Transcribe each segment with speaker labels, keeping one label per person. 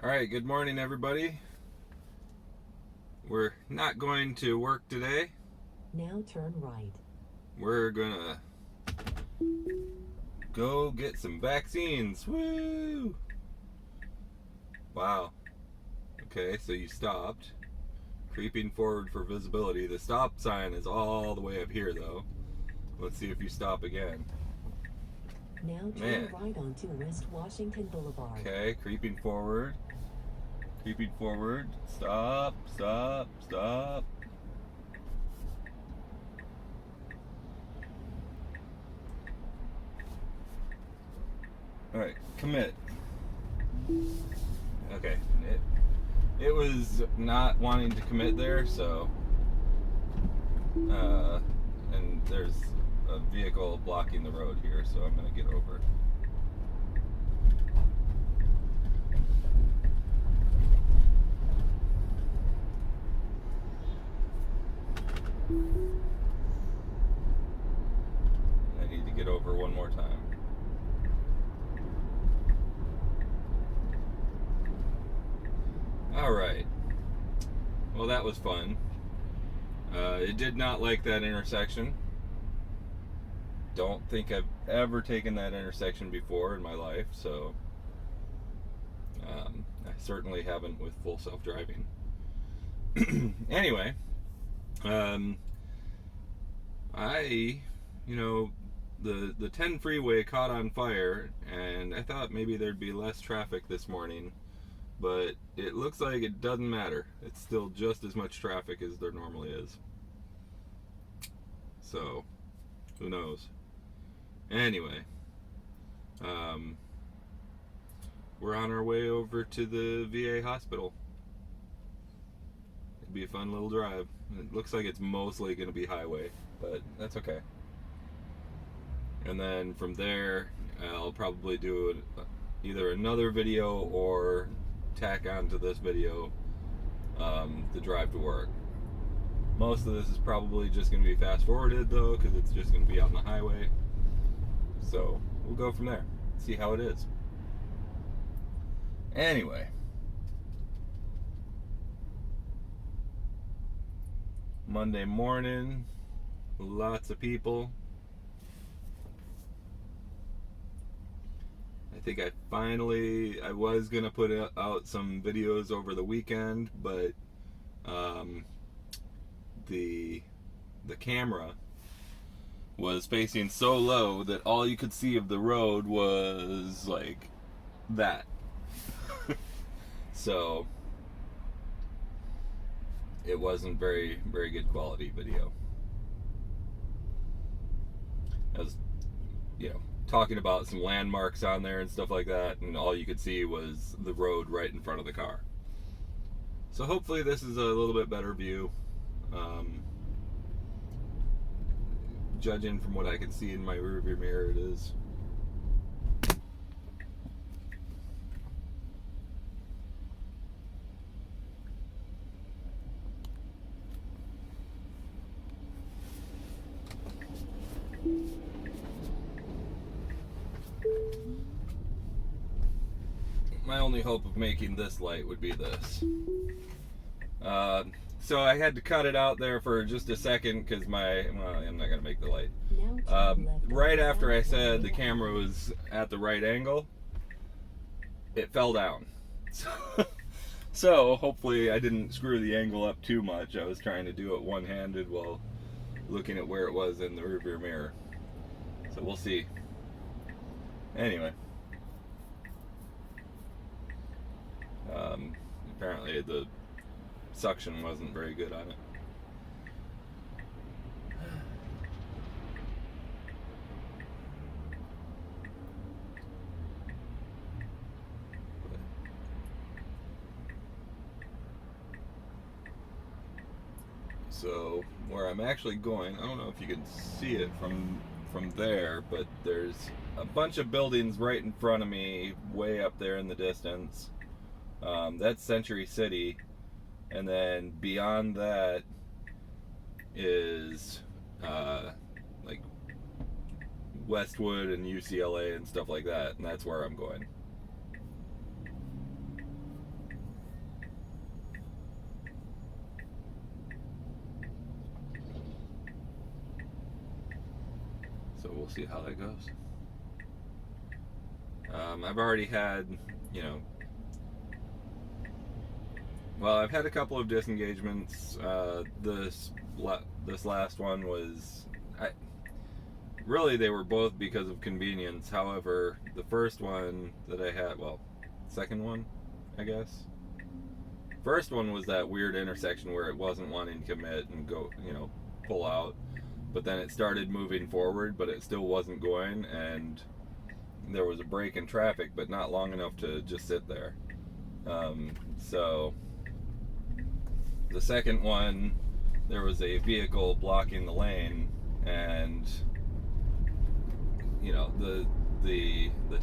Speaker 1: Alright, good morning everybody. We're not going to work today.
Speaker 2: Now turn right.
Speaker 1: We're gonna go get some vaccines. Woo! Wow. Okay, so you stopped. Creeping forward for visibility. The stop sign is all the way up here though. Let's see if you stop again.
Speaker 2: Now turn right onto West Washington Boulevard.
Speaker 1: Okay, creeping forward. Creeping forward. Stop, stop, stop. Alright, commit. Okay, it was not wanting to commit there, so and there's a vehicle blocking the road here, so I'm gonna get over it. I need to get over one more time. Alright. Well, that was fun. It did not like that intersection. Don't think I've ever taken that intersection before in my life, so I certainly haven't with full self-driving. Anyway, the 10 freeway caught on fire, and I thought maybe there'd be less traffic this morning, but it looks like it doesn't matter. It's still just as much traffic as there normally is. So, who knows? Anyway, we're on our way over to the VA hospital. It'd be a fun little drive. It looks like it's mostly going to be highway, but that's okay. And then from there, I'll probably do either another video or tack onto this video the drive to work. Most of this is probably just going to be fast forwarded though, because it's just going to be on the highway. So we'll go from there, see how it is. Anyway, Monday morning, lots of people. I think I was gonna put out some videos over the weekend, but the camera was facing so low that all you could see of the road was like that. So it wasn't very good quality video. I was, talking about some landmarks on there and stuff like that, and all you could see was the road right in front of the car. So hopefully this is a little bit better view. Judging from what I can see in my rearview mirror, it is. My only hope of making this light would be this. So I had to cut it out there for just a second because I'm not going to make the light. Right after I said the camera was at the right angle, it fell down. So hopefully I didn't screw the angle up too much. I was trying to do it one-handed while looking at where it was in the rearview mirror. So we'll see. Anyway. Apparently the suction wasn't very good on it. So where I'm actually going, I don't know if you can see it from there, but there's a bunch of buildings right in front of me, way up there in the distance. That's Century City, and then beyond that is like Westwood and UCLA and stuff like that, and that's where I'm going. we'll see how that goes. I've already had, I've had a couple of disengagements. This last one was, really they were both because of convenience. However, the first one that I had, second one, I guess. First one was that weird intersection where it wasn't wanting to commit and go, pull out. But then it started moving forward, but it still wasn't going, and there was a break in traffic, but not long enough to just sit there. So the second one, there was a vehicle blocking the lane, and the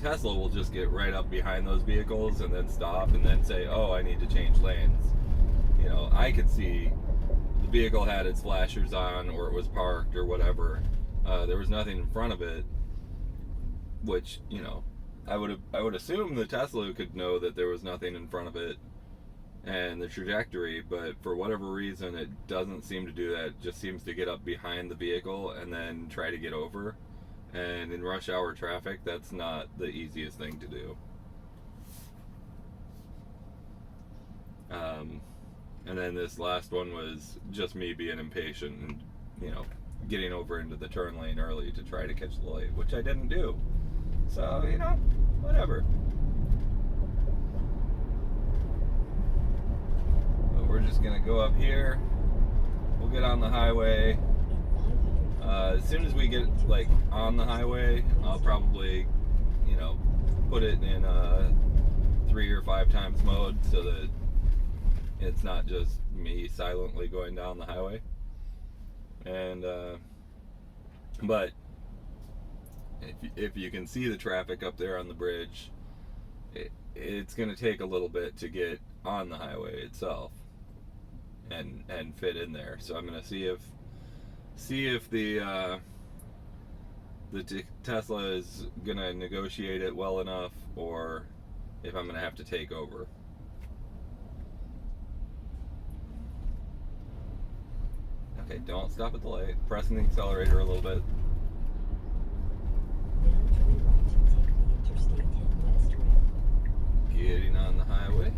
Speaker 1: Tesla will just get right up behind those vehicles and then stop and then say, oh, I need to change lanes. I could see the vehicle had its flashers on, or it was parked or whatever. There was nothing in front of it, which, I would assume the Tesla could know that there was nothing in front of it and the trajectory, but for whatever reason it doesn't seem to do that. It just seems to get up behind the vehicle and then try to get over. And in rush hour traffic, that's not the easiest thing to do. And then this last one was just me being impatient and, getting over into the turn lane early to try to catch the light, which I didn't do. So, whatever. But we're just gonna go up here. We'll get on the highway. As soon as we get on the highway, I'll probably, put it in 3 or 5 times mode so that it's not just me silently going down the highway. And but if you can see the traffic up there on the bridge, it's going to take a little bit to get on the highway itself and fit in there. So I'm going to see if the Tesla is going to negotiate it well enough, or if I'm going to have to take over. Okay, don't stop at the light. Pressing the accelerator a little bit.
Speaker 2: Now turn right to take the Interstate 10 West ramp.
Speaker 1: Getting on the highway.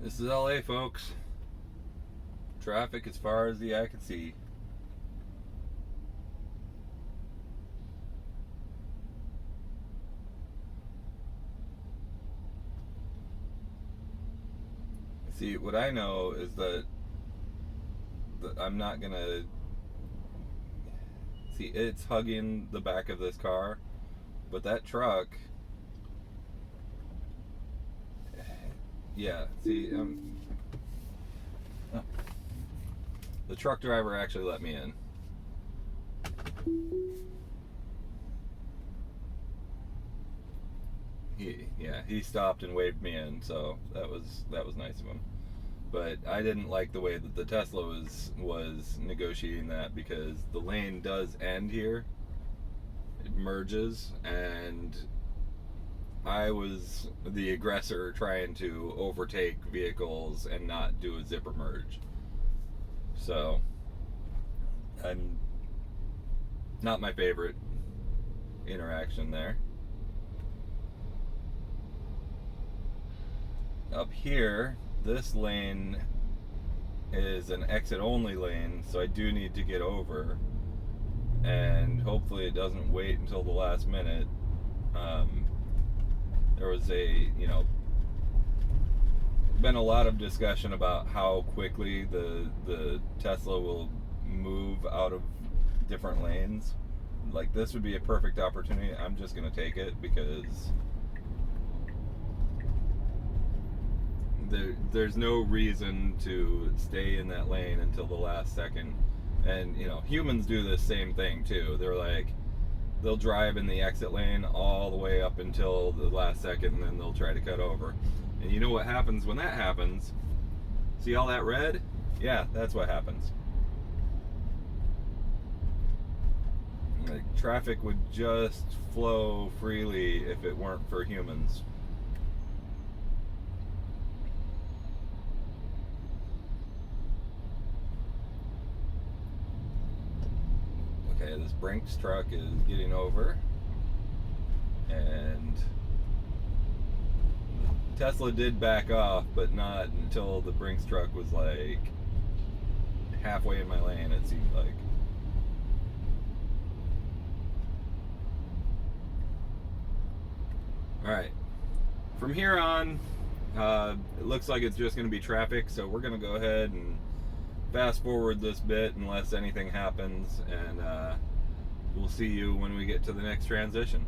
Speaker 1: This is LA, folks. Traffic as far as the eye can see. See, what I know is that I'm not gonna see, it's hugging the back of this car, but that truck, yeah, see, the truck driver actually let me in. He stopped and waved me in, so that was nice of him. But I didn't like the way that the Tesla was negotiating that, because the lane does end here. It merges, and I was the aggressor trying to overtake vehicles and not do a zipper merge. So, I'm not my favorite interaction there. Up here, this lane is an exit only lane, so I do need to get over, and hopefully it doesn't wait until the last minute. There was been a lot of discussion about how quickly the Tesla will move out of different lanes. Like, this would be a perfect opportunity. I'm just gonna take it, because there's no reason to stay in that lane until the last second. And humans do this same thing too. They'll drive in the exit lane all the way up until the last second, and then they'll try to cut over. And you know what happens when that happens? See all that red? Yeah, that's what happens. Like, traffic would just flow freely if it weren't for humans. Okay, this Brinks truck is getting over, and Tesla did back off, but not until the Brinks truck was like halfway in my lane, it seemed like. Alright, from here on, it looks like it's just going to be traffic, so we're going to go ahead and fast forward this bit unless anything happens, and we'll see you when we get to the next transition.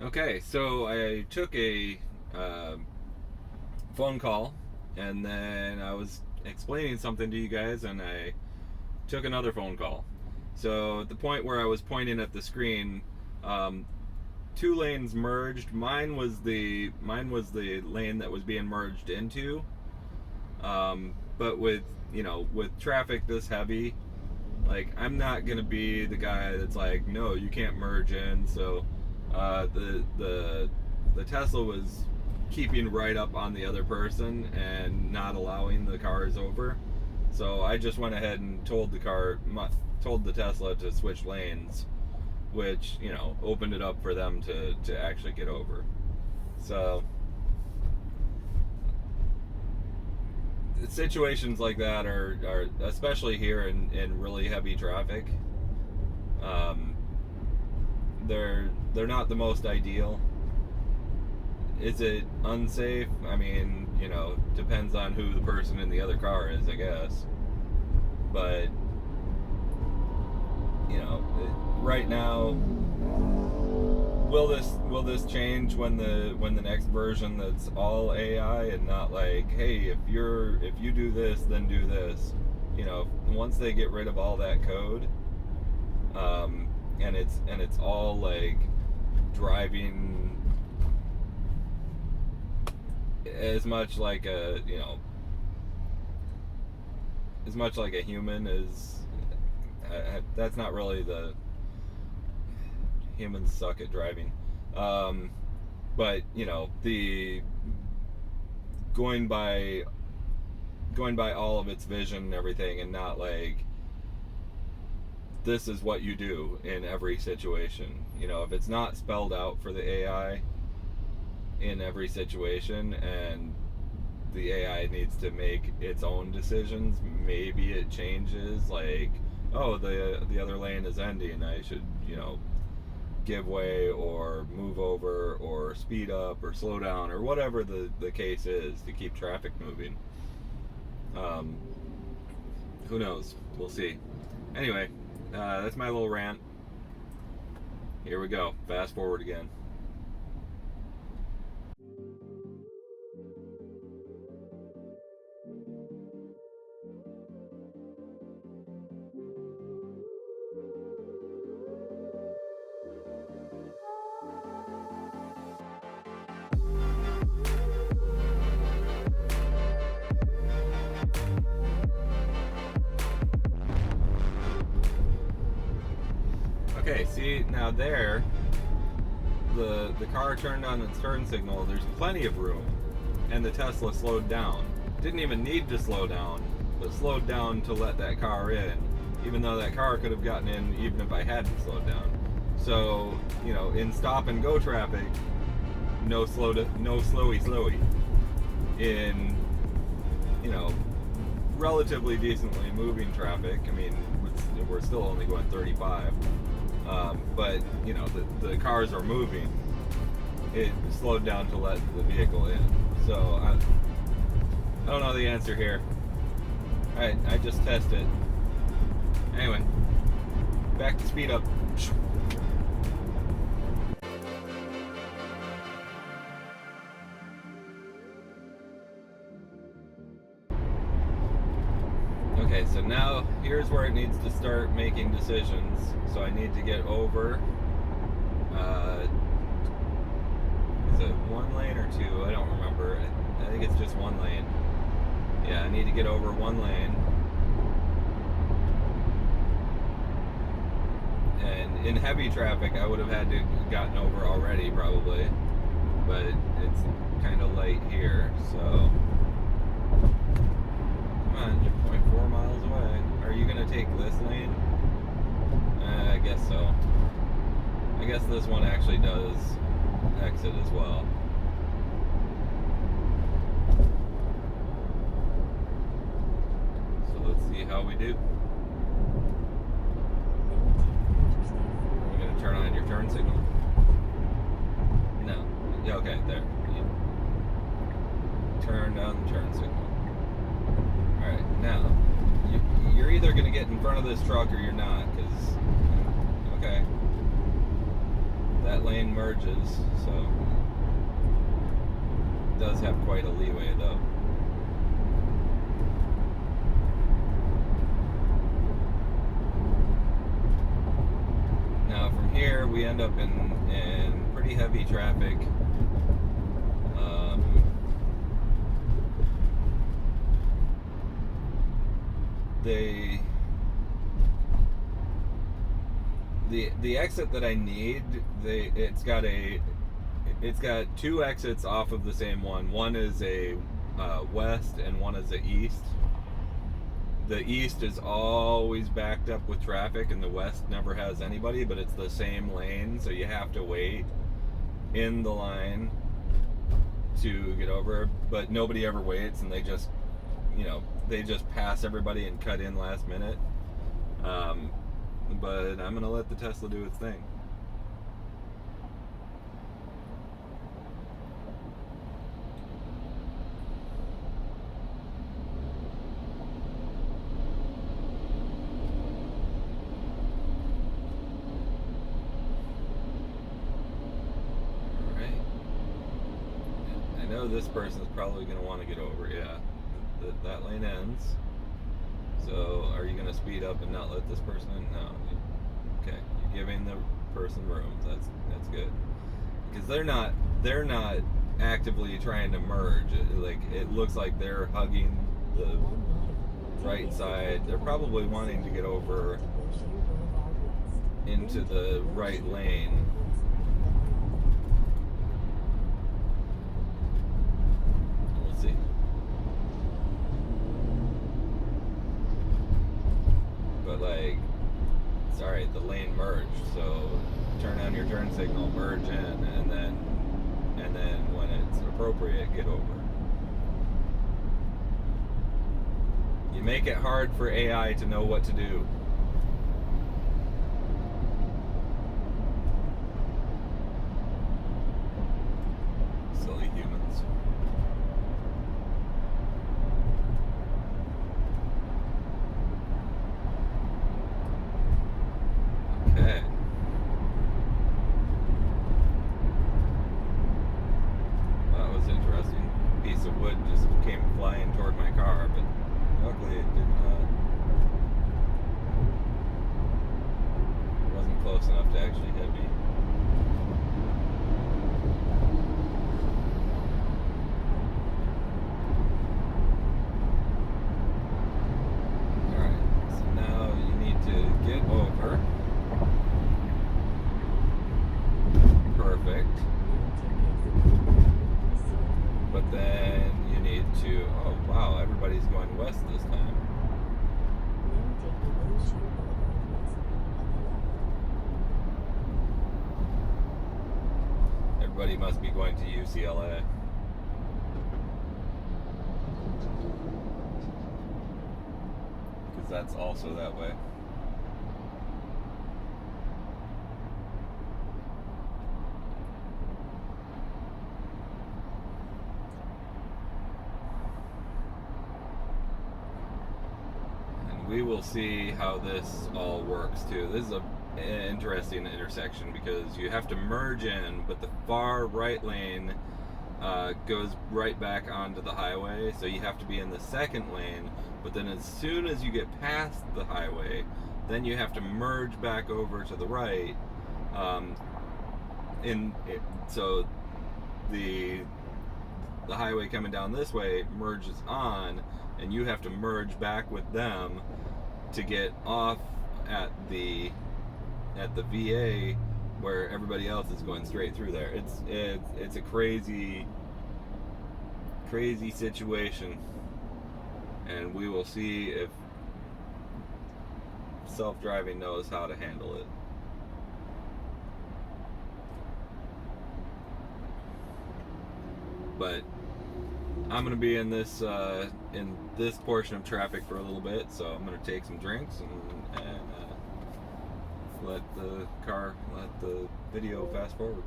Speaker 1: Okay, so I took a phone call, and then I was explaining something to you guys, and I took another phone call. So at the point where I was pointing at the screen, two lanes merged. Mine was the lane that was being merged into. But with with traffic this heavy, like, I'm not gonna be the guy that's like, no, you can't merge in. So the Tesla was keeping right up on the other person and not allowing the cars over. So I just went ahead and told the Tesla to switch lanes, which opened it up for them to actually get over. So situations like that are especially here in really heavy traffic. They're not the most ideal. Is it unsafe? I mean, depends on who the person in the other car is, I guess. But right now, will this change when the next version that's all AI and not like, hey, if you do this, then do this. Once they get rid of all that code, and it's all like driving as much like a human as that's not really the humans suck at driving, but the going by all of its vision and everything, and not like, this is what you do in every situation. If it's not spelled out for the AI in every situation, and the AI needs to make its own decisions, maybe it changes, like, oh, the other lane is ending, I should give way or move over or speed up or slow down or whatever the case is to keep traffic moving. Who knows? We'll see. Anyway, that's my little rant. Here we go. Fast forward again. Okay, see, now there, the car turned on its turn signal. There's plenty of room, and the Tesla slowed down. Didn't even need to slow down, but slowed down to let that car in, even though that car could have gotten in even if I hadn't slowed down. So, you know, in stop and go traffic, no slowy. In, you know, relatively decently moving traffic, I mean, we're still only going 35, but, you know, the cars are moving. It slowed down to let the vehicle in. So, I don't know the answer here. I just tested. Anyway, back to speed up. Okay, so now here's where it needs to start making decisions. So I need to get over, is it one lane or two? I don't remember. I think it's just one lane. Yeah, I need to get over one lane. And in heavy traffic, I would have had to gotten over already probably, but it's kind of light here, so. Come on, you're 0.4 miles away. Are you gonna take this lane? I guess so. I guess this one actually does exit as well. So let's see how we do. You're gonna turn on your turn signal? No. Yeah, okay, there. You turn on the turn signal. Alright, now, you're either going to get in front of this truck or you're not, because, okay, that lane merges, so it does have quite a leeway, though. Now, from here, we end up in pretty heavy traffic. The exit that I need, it's got two exits off of the same one. One is a west and one is a east. The east is always backed up with traffic and the west never has anybody, but it's the same lane, so you have to wait in the line to get over, but nobody ever waits and they just, you know, they just pass everybody and cut in last minute. But I'm gonna let the Tesla do its thing. Alright. I know this person's probably gonna want to get over, yeah. That lane ends. So, are you going to speed up and not let this person in? No. Okay, you're giving the person room. That's good. Because they're not actively trying to merge. It looks like they're hugging the right side. They're probably wanting to get over into the right lane. We'll see. But sorry, the lane merged, so turn on your turn signal, merge in, and then when it's appropriate, get over. You make it hard for AI to know what to do. Silly humans. Okay. That was interesting. A piece of wood just came flying toward my car, but luckily it didn't. It wasn't close enough to actually hit me. Alright, so now you need to get over. everybody must be going to UCLA. Because that's also that way. We will see how this all works too. This is an interesting intersection because you have to merge in, but the far right lane goes right back onto the highway, so you have to be in the second lane, but then as soon as you get past the highway, then you have to merge back over to the right. So the highway coming down this way merges on, and you have to merge back with them to get off at the VA where everybody else is going straight through there. It's a crazy situation, and we will see if self-driving knows how to handle it. But I'm gonna be in this portion of traffic for a little bit, so I'm gonna take some drinks and let the video fast forward.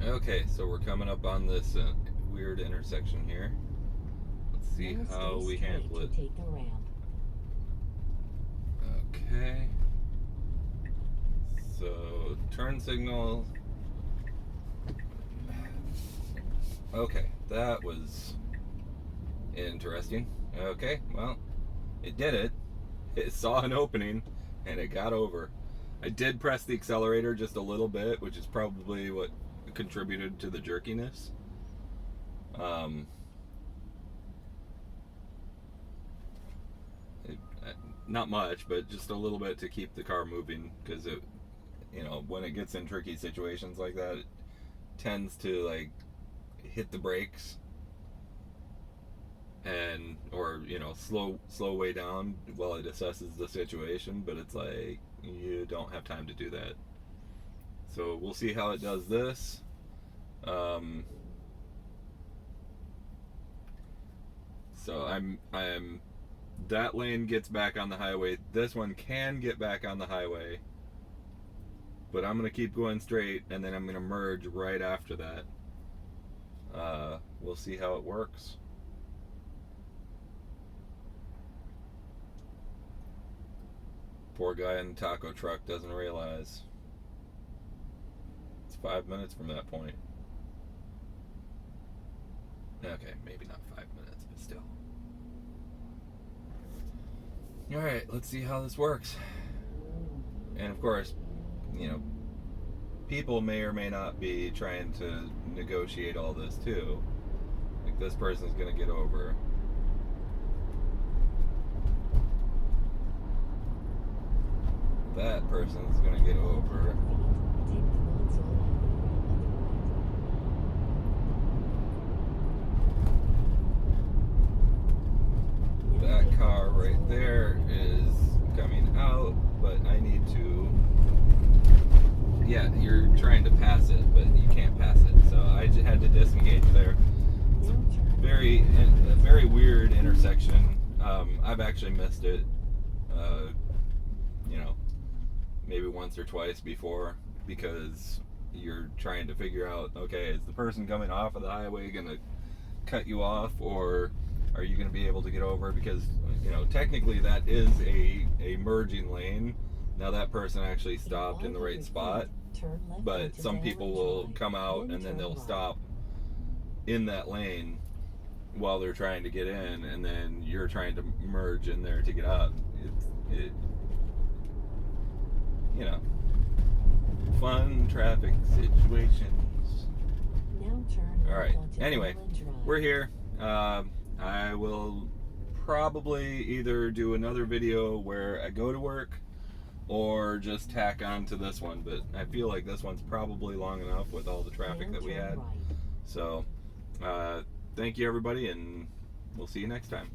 Speaker 1: Okay, so we're coming up on this weird intersection here. Let's see how we handle it.
Speaker 2: Take the ramp.
Speaker 1: Okay. So, turn signal. Okay, that was interesting. Okay, well, it did it. It saw an opening, and it got over. I did press the accelerator just a little bit, which is probably what contributed to the jerkiness. Not much, but just a little bit to keep the car moving, because it, when it gets in tricky situations like that, it tends to like hit the brakes or slow way down while it assesses the situation, but it's like you don't have time to do that. So we'll see how it does this. So I'm that lane gets back on the highway. This one can get back on the highway, but I'm gonna keep going straight, and then I'm gonna merge right after that. We'll see how it works. Poor guy in the taco truck doesn't realize. 5 minutes from that point. Okay, maybe not 5 minutes, but still. Alright, let's see how this works. And of course, people may or may not be trying to negotiate all this too. Like, this person's gonna get over. That person's gonna get over. That car right there is coming out, but I need to. Yeah, you're trying to pass it, but you can't pass it. So I just had to disengage there. It's a very weird intersection. I've actually missed it, maybe once or twice before, because you're trying to figure out, okay, is the person coming off of the highway going to cut you off, or are you going to be able to get over? Because technically that is a merging lane. Now that person actually stopped in the right spot, but some people will come out and then they'll stop in that lane while they're trying to get in, and then you're trying to merge in there to get out. Fun traffic situations.
Speaker 2: Now turn
Speaker 1: All right.
Speaker 2: onto
Speaker 1: Anyway,
Speaker 2: Island Drive.
Speaker 1: we're here. I will probably either do another video where I go to work or just tack on to this one, but I feel like this one's probably long enough with all the traffic
Speaker 2: Now
Speaker 1: that we
Speaker 2: turn
Speaker 1: had.
Speaker 2: right.
Speaker 1: So, thank you everybody, and we'll see you next time.